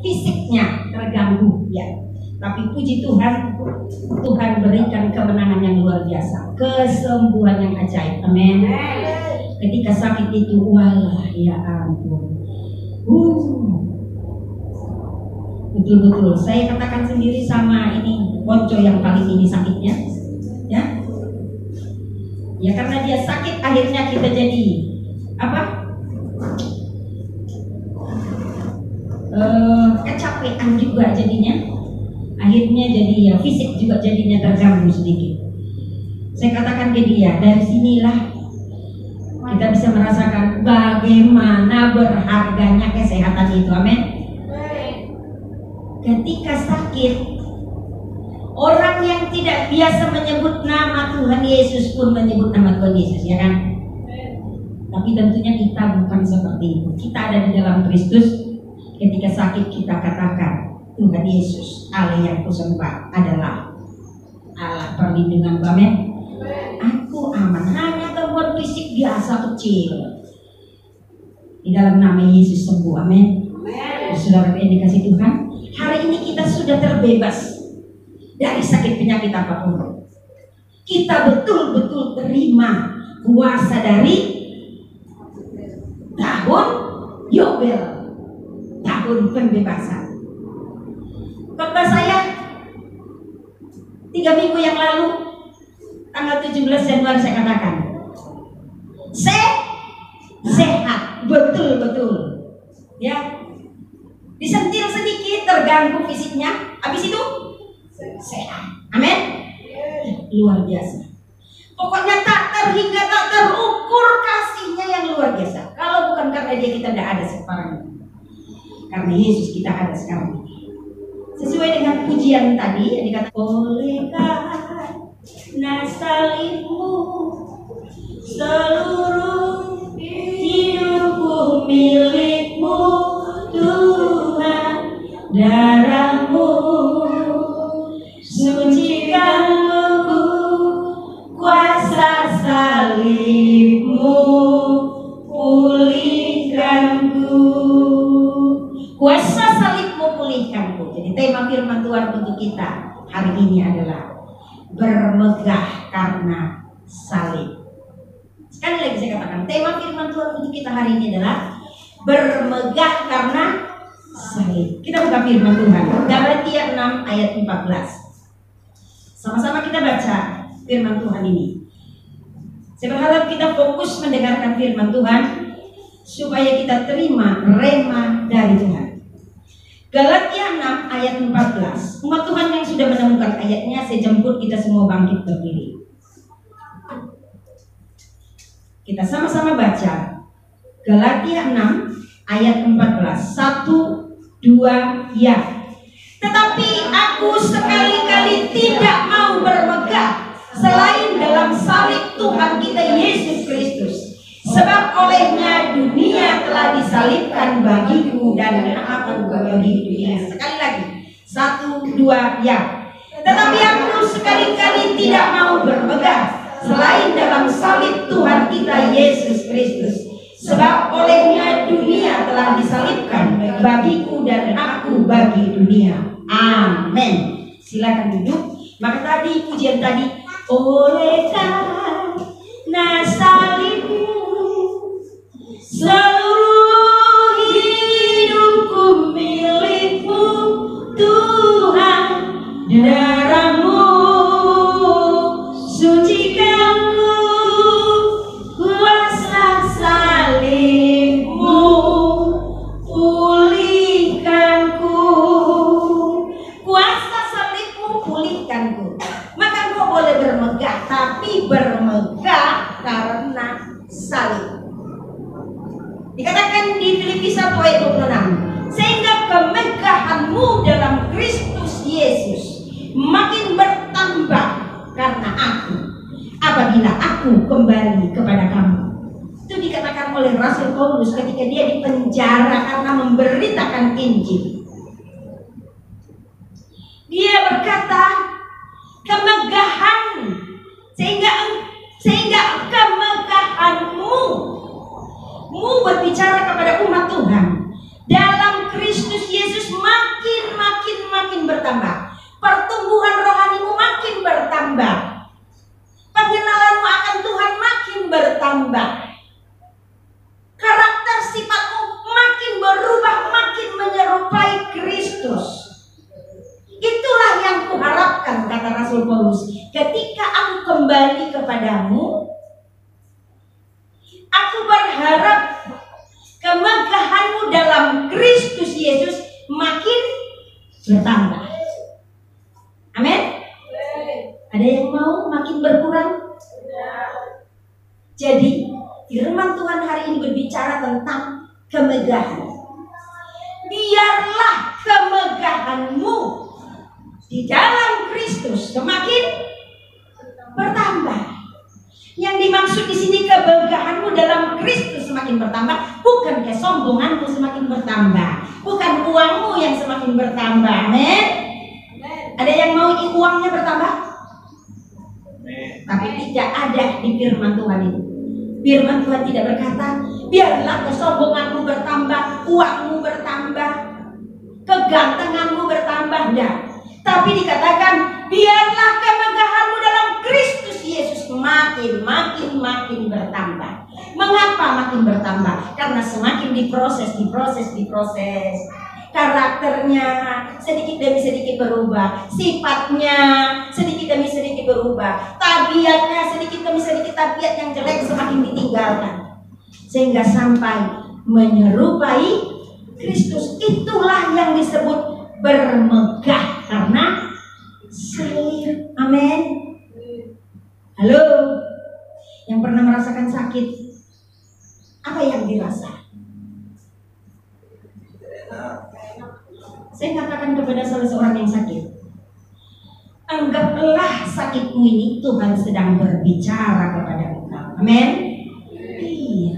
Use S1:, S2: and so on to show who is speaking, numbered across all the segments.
S1: fisiknya terganggu ya. Tapi puji Tuhan, Tuhan berikan kemenangan yang luar biasa, kesembuhan yang ajaib. Amin. Ketika sakit itu, walah ya ampun. Betul-betul. Saya katakan sendiri sama ini Bonco yang paling ini sakitnya, ya. Ya karena dia sakit, akhirnya kita jadi apa? Kecapean juga jadinya. Akhirnya jadi ya fisik juga jadinya terganggu sedikit. Saya katakan ke dia, dari sinilah kita bisa merasakan bagaimana berharganya kesehatan itu. Amin. Ketika sakit, orang yang tidak biasa menyebut nama Tuhan Yesus pun menyebut nama Tuhan Yesus, ya kan? Tapi tentunya kita bukan seperti itu. Kita ada di dalam Kristus. Ketika sakit kita katakan, Tuhan Yesus, Allah yang kusembah adalah Allah perlindungan. Amin. Aku aman, hanya gangguan fisik biasa kecil. Di dalam nama Yesus sembuh. Amin. Saudara yang dikasih Tuhan, hari ini kita sudah terbebas dari sakit penyakit apapun. Kita betul-betul terima kuasa dari tahun Yobel, tahun pembebasan. Khotbah saya 3 minggu yang lalu, tanggal 17 Januari saya katakan, sehat, betul-betul, ya. Disentil sedikit, terganggu fisiknya, habis itu sehat. Amin. Luar biasa. Pokoknya tak terhingga, tak terukur kasihnya yang luar biasa. Kalau bukan karena dia, kita tidak ada sekarang ini. Karena Yesus kita ada sekarang ini. Sesuai dengan pujian tadi yang dikatakan, oleh karena salibmu seluruh hidupku milikmu Tuhan, darahmu sucikanku, kuasa salibmu pulihkanku, kuasa salibmu pulihkanku. Jadi tema firman Tuhan untuk kita hari ini adalah bermegah karena salib. Sekali lagi saya katakan, tema firman Tuhan untuk kita hari ini adalah bermegah karena salib. Kita buka firman Tuhan, Galatia 6 ayat 14. Sama-sama kita baca firman Tuhan ini. Saya berharap kita fokus mendengarkan firman Tuhan supaya kita terima rema dari Tuhan. Galatia 6 ayat 14. Umat Tuhan yang sudah menemukan ayatnya, saya jemput kita semua bangkit berdiri. Kita sama-sama baca Galatia 6 ayat 14. 1, 2, ya. Tetapi aku sekali-kali tidak mau bermegah selain dalam salib Tuhan kita Yesus Kristus. Sebab olehnya dunia telah disalibkan bagiku dan aku bagi dunia. Sekali lagi, 1, 2, ya. Tetapi aku sekali-kali tidak mau bermegah selain dalam salib Tuhan kita Yesus Kristus. Sebab olehnya dunia telah disalibkan bagiku dan aku bagi dunia. Amin. Silakan duduk. Maka tadi pujian tadi, oleh karena salibmu seluruh hidupku milikmu Tuhan, darahmu sucikanku, kuasa salibmu pulihkanku, kuasa salibmu pulihkanku. Maka engkau boleh bermegah, tapi bermegah karena salib. Dikatakan di Filipi 1 ayat 26, sehingga kemegahanmu dalam Kristus Yesus makin bertambah karena aku, apabila aku kembali kepada kamu. Itu dikatakan oleh Rasul Paulus ketika dia dipenjara karena memberitakan Injil. Dia berkata, kemegahan, sehingga kemegahanmu berbicara kepada umat Tuhan dalam Kristus Yesus makin bertambah. Pertumbuhan rohanimu makin bertambah. Pengenalanmu akan Tuhan makin bertambah. Karakter sifatmu makin berubah, makin menyerupai Kristus. Itulah yang kuharapkan, kata Rasul Paulus. Ketika aku kembali kepadamu, aku berharap kemegahanmu dalam Kristus Yesus makin bertambah. Amin. Ada yang mau makin berkurang? Jadi firman Tuhan hari ini berbicara tentang kemegahan. Biarlah kemegahanmu di dalam Kristus semakin bertambah. Yang dimaksud di sini kemegahanmu dalam Kristus semakin bertambah, bukan kesombonganmu semakin bertambah, bukan uangmu yang semakin bertambah. Amin. Ada yang mau uangnya bertambah? Tapi tidak ada di firman Tuhan itu. Firman Tuhan tidak berkata, biarlah kesombonganmu bertambah, uangmu bertambah, kegantenganmu bertambah. Tidak. Tapi dikatakan, biarlah kemegahanmu dalam Kristus Yesus makin bertambah. Mengapa makin bertambah? Karena semakin diproses. Karakternya sedikit demi sedikit berubah, sifatnya sedikit demi sedikit berubah, tabiatnya sedikit demi sedikit, tabiat yang jelek semakin ditinggalkan, sehingga sampai menyerupai Kristus. Itulah yang disebut bermegah karena selip. Amin. Halo, yang pernah merasakan sakit, apa yang dirasa? Saya katakan kepada salah seorang yang sakit, anggaplah sakitmu ini Tuhan sedang berbicara kepada engkau. Amin. Iya.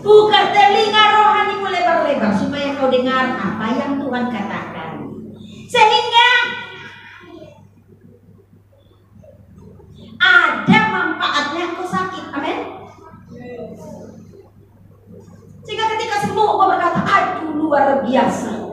S1: Buka telinga rohanimu lebar-lebar supaya kau dengar apa yang Tuhan katakan, sehingga ada manfaatnya kau sakit. Amin. Sehingga ketika sembuh kau berkata, aduh luar biasa.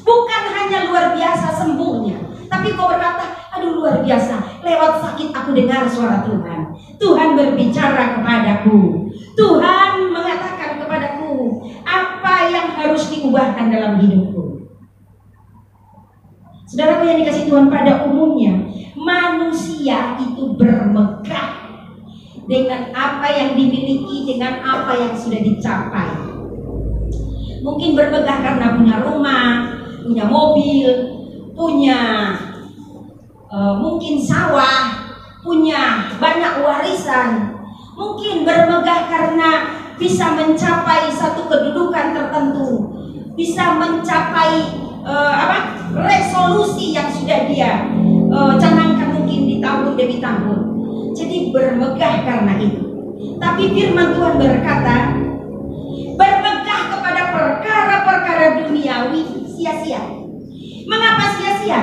S1: Bukan hanya luar biasa sembuhnya, tapi kau berkata, aduh luar biasa, lewat sakit aku dengar suara Tuhan. Tuhan berbicara kepadaku. Tuhan mengatakan kepadaku apa yang harus diubahkan dalam hidupku. Saudaraku yang dikasihi Tuhan, pada umumnya manusia itu bermegah dengan apa yang dimiliki, dengan apa yang sudah dicapai. Mungkin bermegah karena punya rumah, punya mobil, punya mungkin sawah, punya banyak warisan. Mungkin bermegah karena bisa mencapai satu kedudukan tertentu, bisa mencapai resolusi yang sudah dia canangkan mungkin di tahun demi tahun. Jadi bermegah karena itu. Tapi firman Tuhan berkata, bermegah kepada perkara-perkara duniawi sia-sia. Mengapa sia-sia?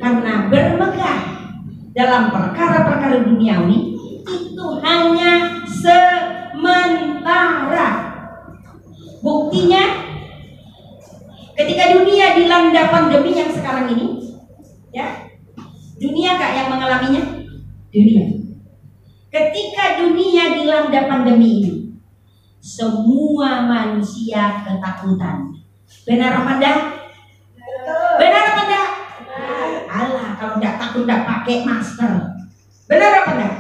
S1: Karena bermegah dalam perkara-perkara duniawi itu hanya sementara. Buktinya, ketika dunia dilanda pandemi yang sekarang ini, ya, dunia kak yang mengalaminya? Dunia. Ketika dunia dilanda pandemi ini, semua manusia ketakutan. Benar apa enggak? Benar apa enggak? Alah, kalau enggak takut enggak pakai masker. Benar apa enggak?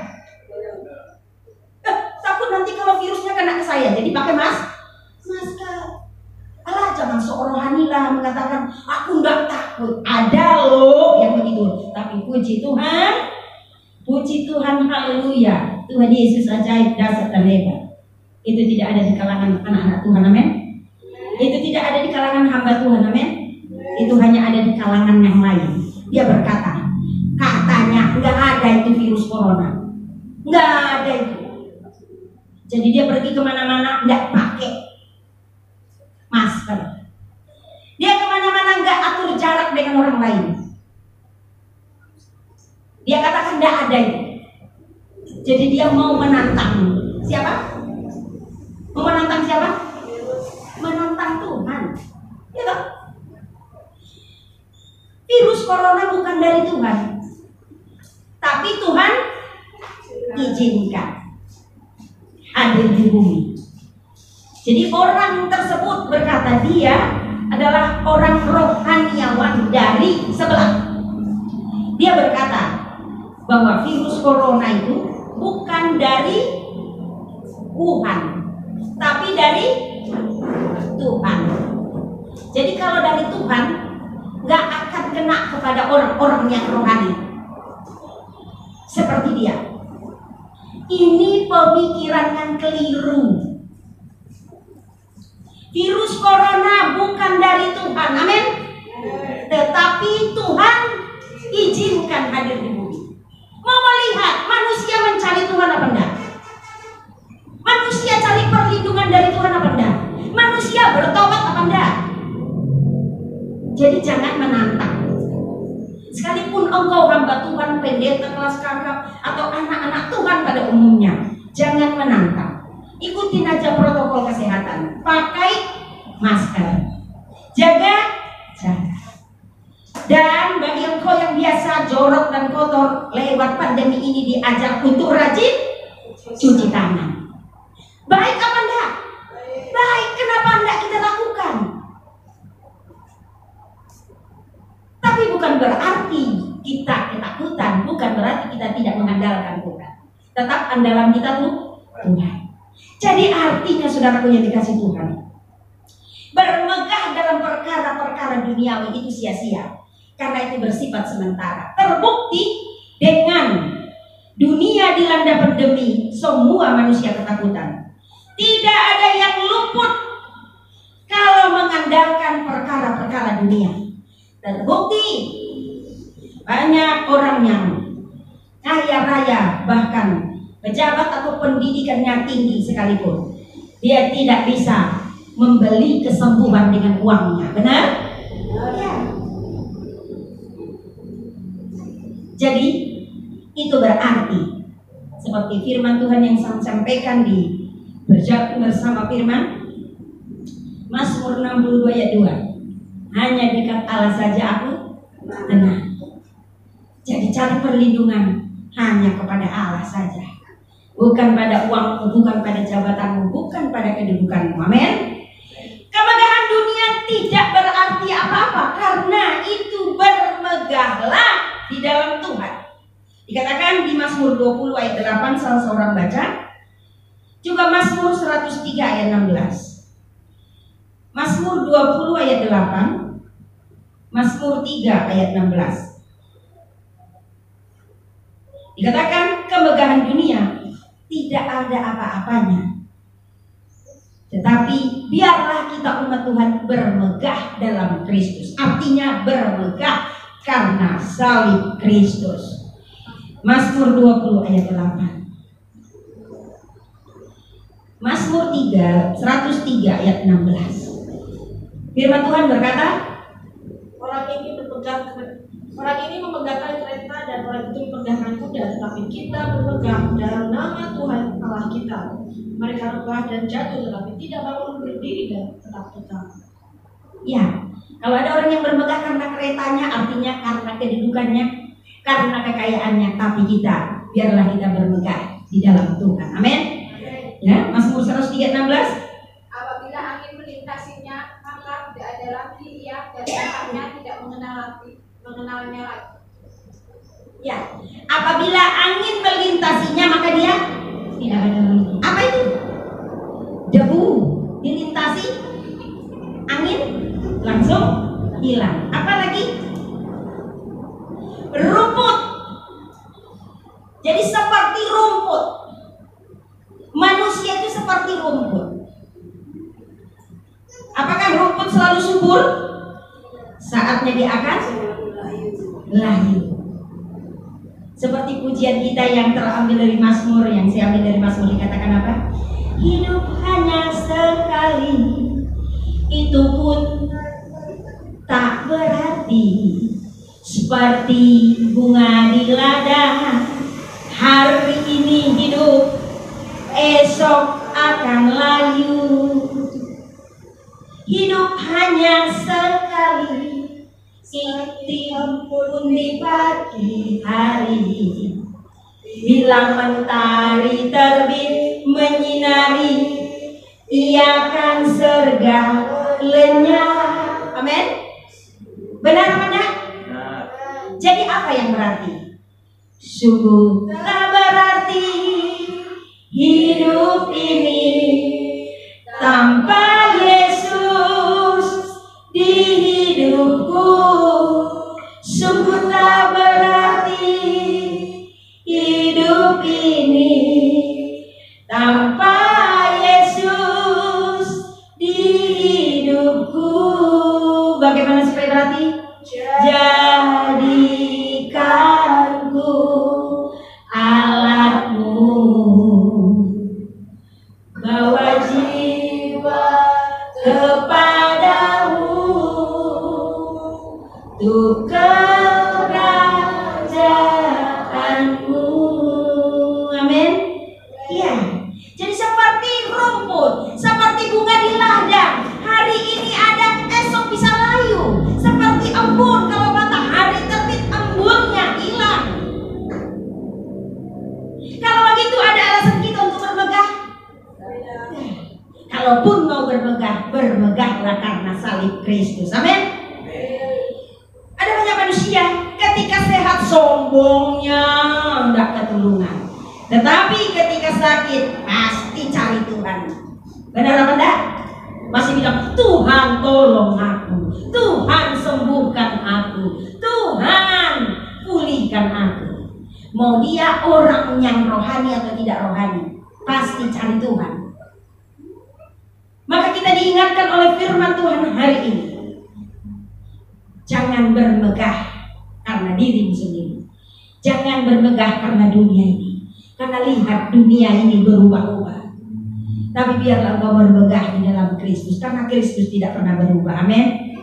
S1: Takut nanti kalau virusnya kena ke saya, jadi pakai masker. Alah, jangan sok rohani lah mengatakan aku enggak takut. Ada loh yang begitu. Tapi puji Tuhan. Puji Tuhan, haleluya. Tuhan Yesus ajaib, dahsyat dan hebat. Itu tidak ada di kalangan anak-anak Tuhan, amin. Itu tidak ada di kalangan hamba Tuhan, amin. Itu hanya ada di kalangan yang lain. Dia berkata, katanya nggak ada itu virus corona, nggak ada itu. Jadi dia pergi kemana-mana nggak pakai masker. Dia kemana-mana nggak atur jarak dengan orang lain. Dia katakan nggak ada itu. Jadi dia mau menantang siapa? Mau menantang siapa? Menantang Tuhan. Ya toh? Virus corona bukan dari Tuhan, tapi Tuhan izinkan hadir di bumi. Jadi orang tersebut berkata dia adalah orang rohaniawan dari sebelah. Dia berkata bahwa virus corona itu bukan dari Wuhan, tapi dari Tuhan. Jadi kalau dari Tuhan nggak akan kena kepada orang-orang yang rohani seperti dia. Ini pemikiran yang keliru. Virus corona bukan dari Tuhan, amin. Tetapi Tuhan izinkan hadir di bumi. Mau melihat manusia mencari Tuhan apa enggak? Manusia cari perlindungan dari Tuhan apa enggak? Manusia bertobat apa enggak? Jadi jangan menantang. Sekalipun engkau hamba Tuhan, pendeta kelas kakap, atau anak-anak Tuhan pada umumnya, jangan menantang. Ikutin aja protokol kesehatan. Pakai masker, jaga jarak. Dan bagi engkau yang biasa jorok dan kotor, lewat pandemi ini diajar untuk rajin cuci tangan. Baik apa enggak? Baik, kenapa enggak kita lakukan? Tapi bukan berarti kita ketakutan, bukan berarti kita tidak mengandalkan Tuhan. Tetap andalan kita tuh Tuhan. Jadi artinya saudaraku yang dikasih Tuhan, bermegah dalam perkara-perkara duniawi itu sia-sia, karena itu bersifat sementara. Terbukti dengan dunia dilanda pandemi, semua manusia ketakutan. Tidak ada yang luput kalau mengandalkan perkara-perkara dunia. Terbukti banyak orang yang kaya raya, bahkan pejabat atau pendidikannya tinggi sekalipun, dia tidak bisa membeli kesembuhan dengan uangnya. Benar? Ya. Jadi itu berarti seperti firman Tuhan yang saya sampaikan di Berjalan Bersama Firman, Mazmur 62 ayat 2. Hanya dekat Allah saja aku tenang. Jadi cari perlindungan hanya kepada Allah saja. Bukan pada uangmu, bukan pada jabatanmu, bukan pada kedudukanmu. Amin. Kemegahan dunia tidak berarti apa-apa, karena itu bermegahlah di dalam Tuhan. Dikatakan di Mazmur 20 ayat 8, salah seorang baca. Juga Mazmur 103 ayat 16. Mazmur 20 ayat 8, Mazmur 3 ayat 16. Dikatakan kemegahan dunia tidak ada apa-apanya, tetapi biarlah kita umat Tuhan bermegah dalam Kristus. Artinya bermegah karena salib Kristus. Mazmur 20 ayat 8. Mazmur 103 ayat 16. Firman Tuhan berkata, orang ini memegahkan kereta dan orang itu memegahkan kuda, tetapi kita berpegang dalam nama Tuhan Allah kita. Mereka rebah dan jatuh, tetapi tidak bangun berdiri dan tetap tegak. Ya, kalau ada orang yang bermegah karena keretanya, artinya karena kedudukannya, karena kekayaannya, tapi kita, biarlah kita bermegah di dalam Tuhan. Amin. Ya, Mazmur 103 16.
S2: Apabila angin melintasinya, maka tidak ada lagi ia, dan tanahnya tidak mengenalnya lagi.
S1: Ya, apabila angin melintasinya, maka dia tidak ada lagi. Apa itu? Debu dilintasi angin langsung hilang. Apa lagi? Rumput. Jadi seperti rumput. Manusia itu seperti rumput. Apakah rumput selalu subur? Saatnya dia akan lahir. Seperti pujian kita yang terambil dari Mazmur, yang saya ambil dari Mazmur, dikatakan apa? Hidup hanya sekali, itu pun tak berarti. Seperti bunga di ladang, hari ini hidup, esok akan layu. hidup hanya sekali, ikhtiar pun di pagi hari. Bila mentari terbit menyinari, ia akan surga lenyap. Amin. Benar apa enggak? Jadi apa yang berarti? Sungguh tak berarti hidup ini tanpa Yesus di hidupku. Sungguh tak berarti hidup ini tanpa Yesus di hidupku. Bagaimana supaya berarti? Jadikanku alatmu, bawa jiwa kepadamu, untuk kerajaanmu. Amin. Ya, jadi seperti rumput, seperti bunga di ladang, hari ini ada, esok bisa layu. Seperti embun, kalau matahari terbit embunnya hilang. Kalau begitu ada alasan kita untuk bermegah. Kalaupun mau bermegah, bermegahlah karena salib Kristus. Amin. Ada banyak manusia ketika sehat sombongnya tidak ketulungan, tetapi ketika sakit pasti cari Tuhan. Benar apa enggak? Masih bilang, Tuhan tolong aku, Tuhan sembuhkan aku, Tuhan pulihkan aku. Mau dia orang yang rohani atau tidak rohani, pasti cari Tuhan. Maka kita diingatkan oleh firman Tuhan hari ini, jangan bermegah karena dirimu sendiri, jangan bermegah karena dunia ini, karena lihat dunia ini berubah-ubah. Tapi biarlah engkau bermegah di dalam Kristus, karena Kristus tidak pernah berubah. Amin.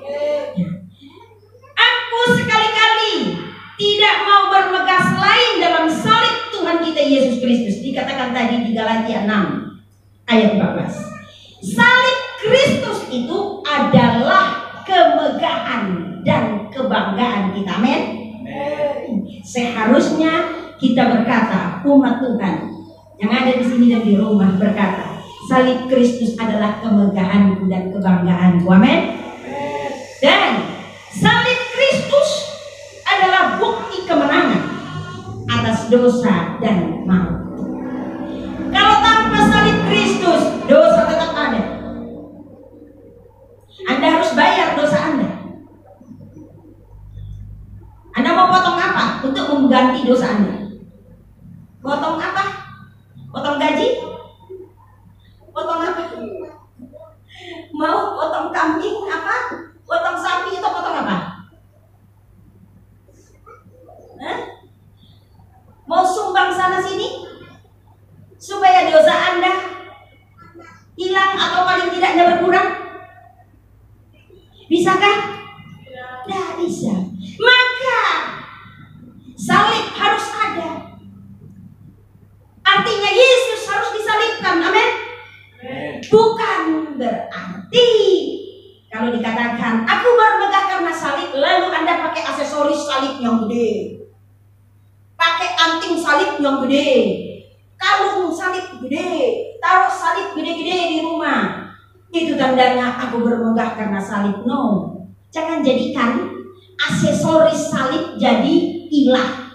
S1: Aku sekali-kali tidak mau bermegah selain dalam salib Tuhan kita Yesus Kristus. Dikatakan tadi di Galatia 6 ayat 14. Salib Kristus itu adalah kemegahan dan kebanggaan kita. Amin. Seharusnya kita berkata, umat Tuhan yang ada di sini dan di rumah berkata, salib Kristus adalah kemegahanku dan kebanggaanku. Amin. Dan salib Kristus adalah bukti kemenangan atas dosa dan maut. Kalau tanpa salib Kristus, dosa tetap ada. Anda harus bayar dosa Anda. Anda mau potong apa untuk mengganti dosa Anda? Potong apa? Potong gaji? Potong apa? Mau potong kambing apa? Potong sapi atau potong apa? Hah? Mau sumbang sana sini supaya dosa Anda hilang atau paling tidaknya berkurang? Bisakah? Tidak bisa. Maka salib harus ada. Artinya Yesus harus disalibkan. Amin. Bukan berarti kalau dikatakan aku bermegah karena salib, lalu Anda pakai aksesoris salib yang gede, pakai anting salib yang gede, kalung salib gede, taruh salib gede-gede di rumah. Itu tandanya aku bermegah karena salib. No, jangan jadikan aksesoris salib jadi ilah.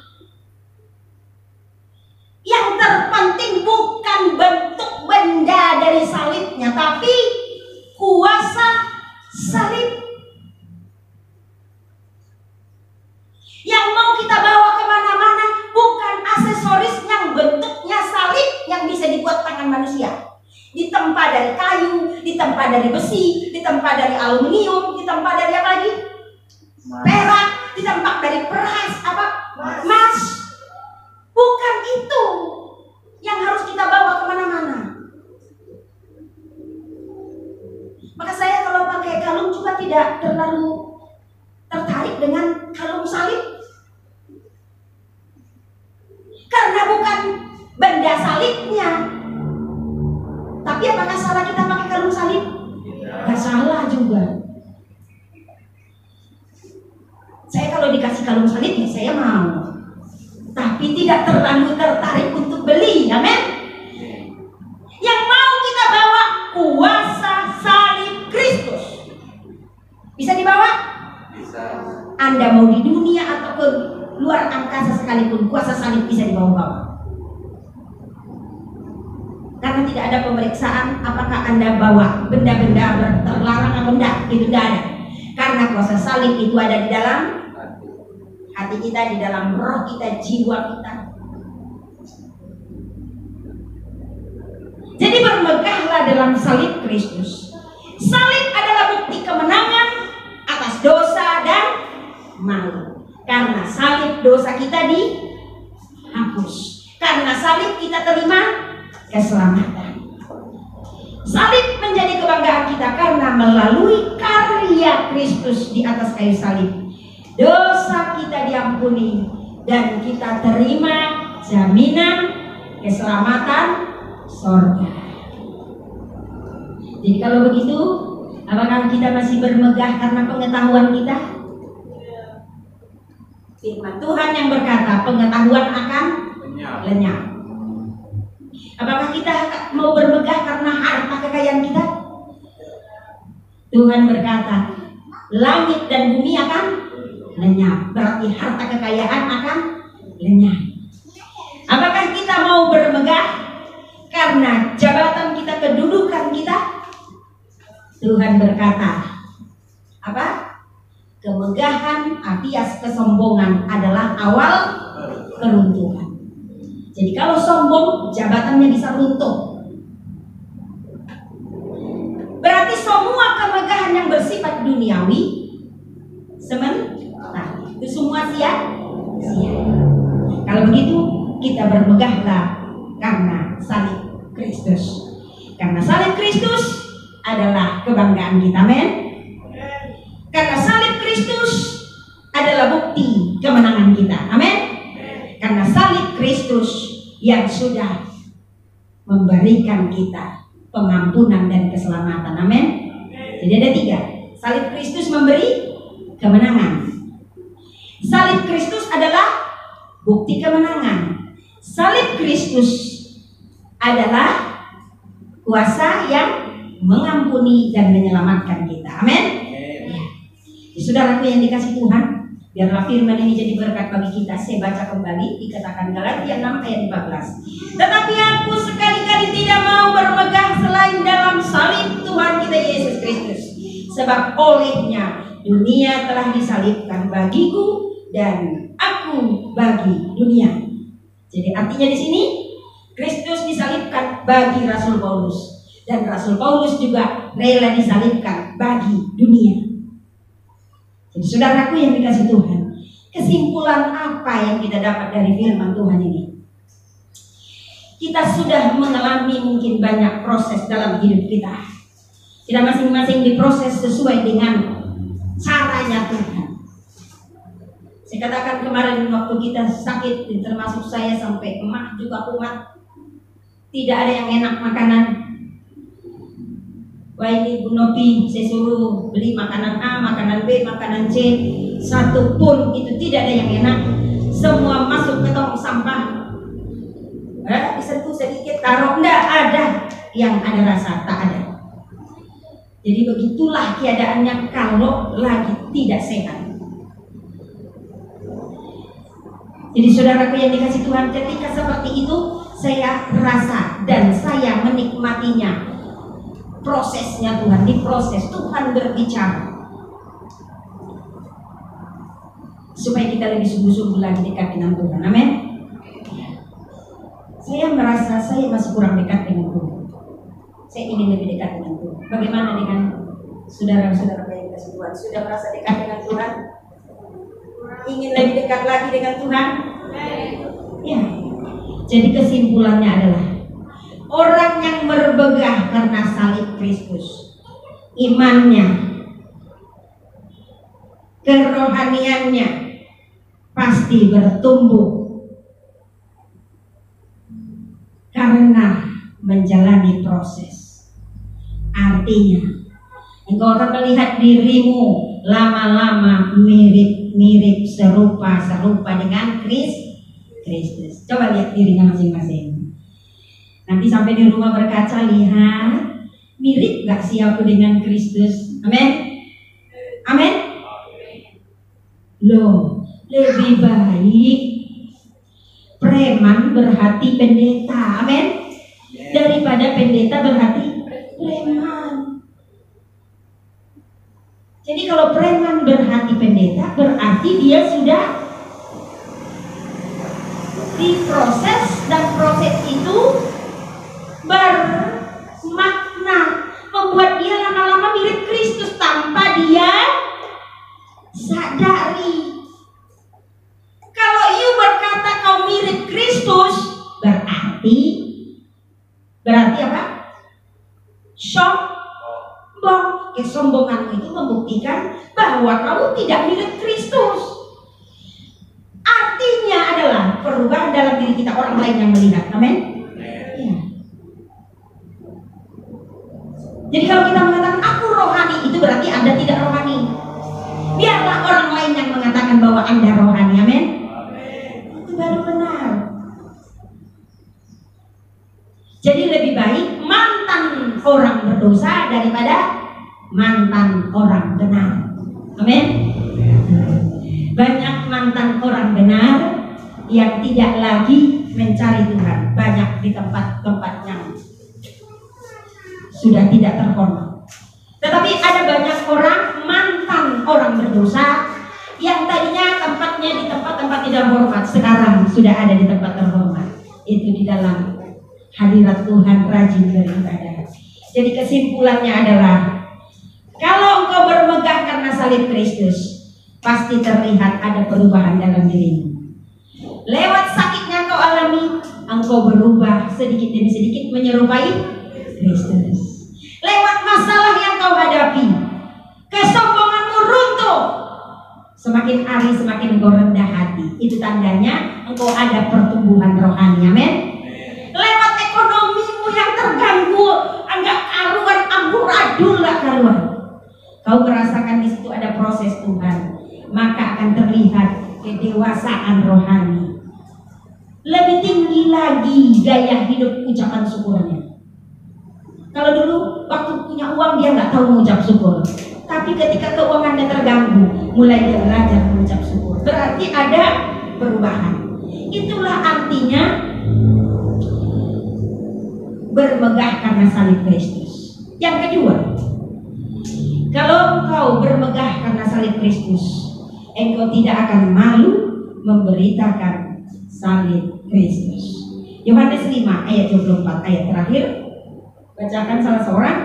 S1: Yang terpenting bukan bentuk benda dari salibnya, tapi kuasa salib. Yang mau kita bawa kemana-mana bukan aksesoris yang bentuknya salib yang bisa dibuat tangan manusia. Ditempa dari kayu, ditempa dari besi, ditempa dari aluminium, ditempa dari apa lagi? Perak, ditempa dari peras, apa? Emas. Bukan itu yang harus kita bawa kemana-mana. Maka saya kalau pakai kalung juga tidak terlalu tertarik dengan kalung salib, karena bukan benda salibnya. Tapi apakah salah kita pakai kalung salib? Gak salah juga. Saya kalau dikasih kalung salib ya saya mau, tapi tidak terlalu tertarik untuk beli. Amin. Yang mau kita bawa kuasa salib Kristus. Bisa dibawa?
S3: Bisa.
S1: Anda mau di dunia atau ke luar angkasa sekalipun, kuasa salib bisa dibawa-bawa. Karena tidak ada pemeriksaan apakah Anda bawa benda-benda terlarang atau enggak, itu tidak ada. Karena kuasa salib itu ada di dalam hati kita, di dalam roh kita, jiwa kita. Jadi bermegahlah dalam salib Kristus. Salib adalah bukti kemenangan atas dosa dan malu. Karena salib dosa kita dihapus. Karena salib kita terima keselamatan. Salib menjadi kebanggaan kita karena melalui karya Kristus di atas kayu salib, dosa kita diampuni dan kita terima jaminan keselamatan surga. Jadi kalau begitu, apakah kita masih bermegah karena pengetahuan kita? Firman Tuhan yang berkata pengetahuan akan lenyap. Apakah kita mau bermegah karena harta kekayaan kita? Tuhan berkata langit dan bumi akan lenyap, berarti harta kekayaan akan lenyap. Apakah kita mau bermegah karena jabatan kita, kedudukan kita? Tuhan berkata apa? Kemegahan alias kesombongan adalah awal keruntuhan. Jadi kalau sombong, jabatannya bisa runtuh. Berarti semua kemegahan yang bersifat duniawi sementara, itu semua sia-sia. Kalau begitu, kita bermegahlah karena salib Kristus. Karena salib Kristus adalah kebanggaan kita, amin. Karena salib Kristus adalah bukti kemenangan kita, amin. Karena salib Kristus yang sudah memberikan kita pengampunan dan keselamatan, amin. Jadi ada 3. Salib Kristus memberi kemenangan. Salib Kristus adalah bukti kemenangan. Salib Kristus adalah kuasa yang mengampuni dan menyelamatkan kita, amin. Ya. Saudaraku yang dikasih Tuhan, biarlah firman ini jadi berkat bagi kita. Saya baca kembali, dikatakan Galatia 6 ayat 14. Tetapi aku sekali-kali tidak mau bermegah selain dalam salib Tuhan kita Yesus Kristus. Sebab olehnya dunia telah disalibkan bagiku dan aku bagi dunia. Jadi artinya di sini Kristus disalibkan bagi Rasul Paulus, dan Rasul Paulus juga rela disalibkan bagi dunia. Jadi saudaraku yang dikasih Tuhan, kesimpulan apa yang kita dapat dari firman Tuhan ini? Kita sudah mengalami mungkin banyak proses dalam hidup kita. Kita masing-masing diproses sesuai dengan caranya Tuhan. Saya katakan kemarin waktu kita sakit, termasuk saya sampai emak juga kumat, tidak ada yang enak makanan. Wah ini Bu Nopi, saya suruh beli makanan A, makanan B, makanan C, satu pun itu tidak ada yang enak. Semua masuk ke tong sampah. Disentuh sedikit, taruh, enggak ada yang ada rasa, tak ada. Jadi begitulah keadaannya kalau lagi tidak sehat. Jadi saudaraku yang dikasih Tuhan, ketika seperti itu saya rasa dan saya menikmatinya. Prosesnya Tuhan, diproses, Tuhan berbicara supaya kita lebih sungguh-sungguh lagi dekat dengan Tuhan, amin. Saya merasa saya masih kurang dekat dengan Tuhan. Saya ingin lebih dekat dengan Tuhan. Bagaimana dengan saudara-saudara yang dikasih Tuhan? Sudah merasa dekat dengan Tuhan? Ingin lebih dekat lagi dengan Tuhan? Ya. Jadi kesimpulannya adalah orang yang bermegah karena salib Kristus, imannya, kerohaniannya pasti bertumbuh karena menjalani proses. Artinya, engkau akan melihat dirimu lama-lama mirip mirip serupa dengan Kristus. Coba lihat dirinya masing-masing. Nanti sampai di rumah berkaca, lihat mirip gak sih aku dengan Kristus? Amin. Amin. Loh, lebih baik preman berhati pendeta, amin, daripada pendeta berhati preman. Jadi kalau preman berhati pendeta, berarti dia sudah diproses, dan proses itu bermakna membuat dia lama-lama mirip Kristus tanpa dia sadari. Kalau you berkata kau mirip Kristus, berarti apa? Sombong. Kesombonganmu itu membuktikan bahwa kamu tidak mirip Kristus. Artinya adalah perubahan dalam diri kita, orang lain yang melihat. Amin. Ya. Jadi kalau kita mengatakan aku rohani, itu berarti Anda tidak rohani. Biarlah orang lain yang mengatakan bahwa Anda rohani. Amin. Itu baru benar. Jadi lebih baik mantan orang berdosa daripada mantan orang benar. Amin. Banyak mantan orang benar yang tidak lagi mencari Tuhan. Banyak di tempat-tempat yang sudah tidak terhormat. Tetapi ada banyak orang mantan orang berdosa yang tadinya tempatnya di tempat-tempat tidak hormat, sekarang sudah ada di tempat terhormat. Itu di dalam hadirat Tuhan, rajin beribadah. Jadi kesimpulannya adalah, kalau engkau bermegah karena salib Kristus, pasti terlihat ada perubahan dalam dirimu. Lewat sakitnya kau alami, engkau berubah sedikit demi sedikit menyerupai Kristus. Lewat masalah yang kau hadapi, kesombonganmu runtuh. Semakin hari semakin engkau rendah hati. Itu tandanya engkau ada pertumbuhan rohani. Amin. Lewat ekonomimu yang terganggu, enggak karuan, amburadul enggak karuan, kau merasakan di situ ada proses Tuhan, maka akan terlihat kedewasaan rohani. Lebih tinggi lagi gaya hidup ucapan syukurnya. Kalau dulu waktu punya uang dia nggak tahu mengucap syukur, tapi ketika keuangannya terganggu, mulai dia belajar mengucap syukur. Berarti ada perubahan. Itulah artinya bermegah karena salib Kristus. Yang kedua, kalau engkau bermegah karena salib Kristus, engkau tidak akan malu memberitakan salib Kristus. Yohanes 5 ayat 24, ayat terakhir. Bacakan salah seorang.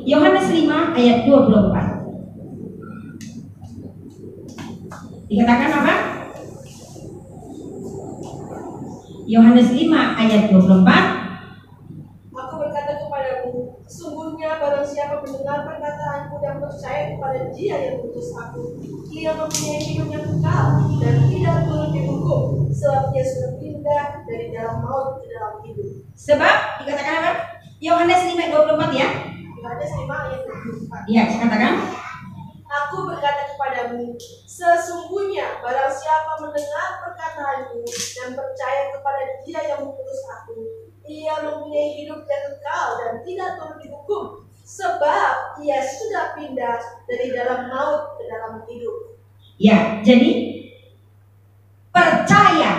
S1: Yohanes 5 ayat 24. Dikatakan apa? Yohanes 5 ayat 24.
S2: Aku berkata kepadamu, sesungguhnya barang siapa mendengar perkataanku dan percaya kepada Dia yang mengutus aku, ia mempunyai hidup yang kekal dan tidak turut dihukum, sebab ia sudah pindah dari dalam maut ke dalam hidup.
S1: Sebab dikatakan apa? Yohanes 5 ayat 24 ya.
S2: Yohanes 5 ayat 24.
S1: Iya, dikatakan.
S2: Aku berkata kepadamu, sesungguhnya barang siapa mendengar perkataanku dan percaya kepada Dia yang mengutus aku, ia mempunyai hidup yang kekal dan tidak turut dihukum, sebab ia sudah pindah dari dalam maut ke dalam hidup.
S1: Ya, jadi percaya,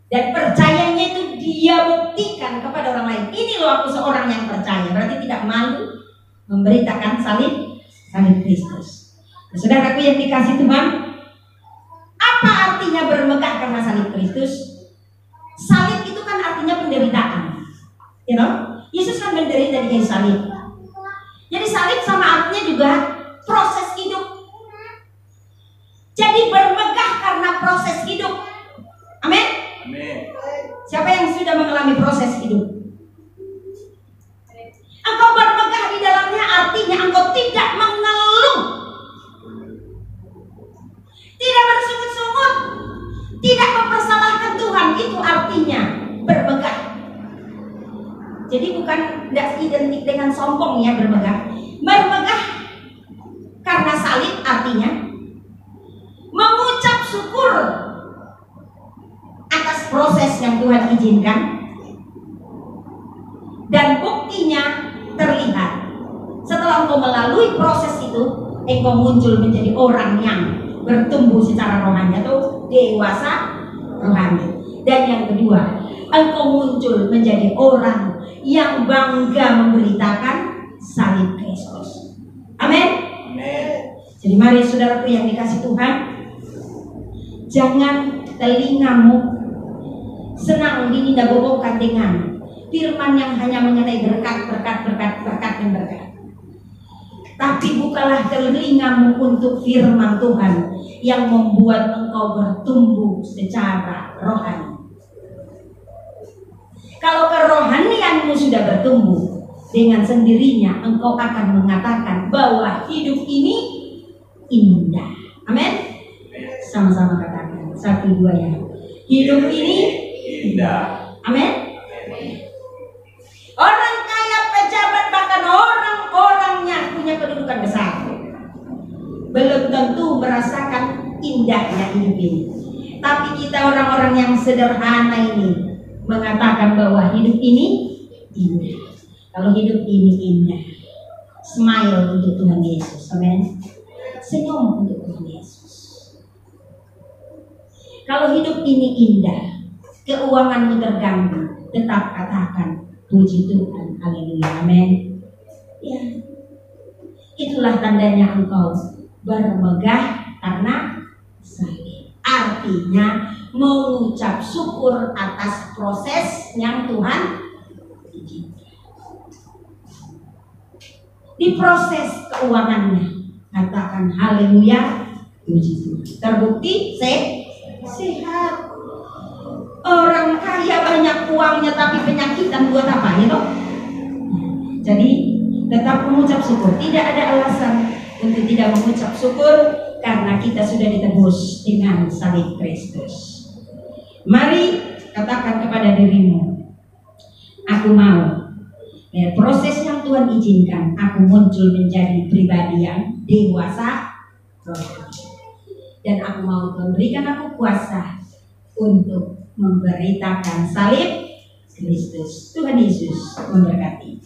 S1: dan percayanya itu dia buktikan kepada orang lain. Ini loh aku seorang yang percaya. Berarti tidak malu memberitakan salib Kristus. Nah, saudaraku yang dikasih Tuhan, apa artinya bermegah karena salib Kristus? Salib itu kan artinya penderitaan, you know? Yesus kan menderita di kayu salib. Jadi salib sama artinya juga proses hidup. Jadi bermegah karena proses hidup. Amin.
S3: Amin.
S1: Siapa yang sudah mengalami proses hidup? Engkau bermegah di dalamnya artinya engkau tidak mengeluh, tidak bersungut-sungut, tidak mempersalahkan Tuhan. Itu artinya bermegah. Jadi bukan tidak identik dengan sombong ya bermegah. Bermegah karena salib artinya syukur atas proses yang Tuhan izinkan, dan buktinya terlihat. Setelah engkau melalui proses itu, engkau muncul menjadi orang yang bertumbuh secara rohani atau dewasa rohani. Dan yang kedua, engkau muncul menjadi orang yang bangga memberitakan salib Kristus. Amin. Jadi mari saudaraku yang dikasih Tuhan, jangan telingamu senang dinindabobokkan dengan firman yang hanya mengenai berkat. Tapi bukalah telingamu untuk firman Tuhan yang membuat engkau bertumbuh secara rohani. Kalau kerohanianmu sudah bertumbuh, dengan sendirinya engkau akan mengatakan bahwa hidup ini indah. Amin. Sama-sama katakan, 1, 2 ya. Hidup ini indah. Amin. Orang kaya, pejabat, bahkan orang-orang yang punya kedudukan besar belum tentu merasakan indahnya hidup ini. Tapi kita orang-orang yang sederhana ini mengatakan bahwa hidup ini indah. Kalau hidup ini indah, smile untuk Tuhan Yesus. Amin. Senyum untuk Tuhan Yesus. Kalau hidup ini indah, keuanganmu terganggu, tetap katakan puji Tuhan, haleluya, amin. Ya, itulah tandanya engkau bermegah karena salib. Artinya mengucap syukur atas proses yang Tuhan izinkan. Di proses keuangannya, katakan haleluya, puji Tuhan. Terbukti sehat. Orang kaya banyak uangnya tapi penyakitan buat apa ya toh? Jadi tetap mengucap syukur. Tidak ada alasan untuk tidak mengucap syukur karena kita sudah ditebus dengan salib Kristus. Mari katakan kepada dirimu, aku mau proses yang Tuhan izinkan, aku muncul menjadi pribadi yang dewasa rohani. Dan aku mau Tuhan berikan aku kuasa untuk memberitakan salib Kristus. Tuhan Yesus memberkati.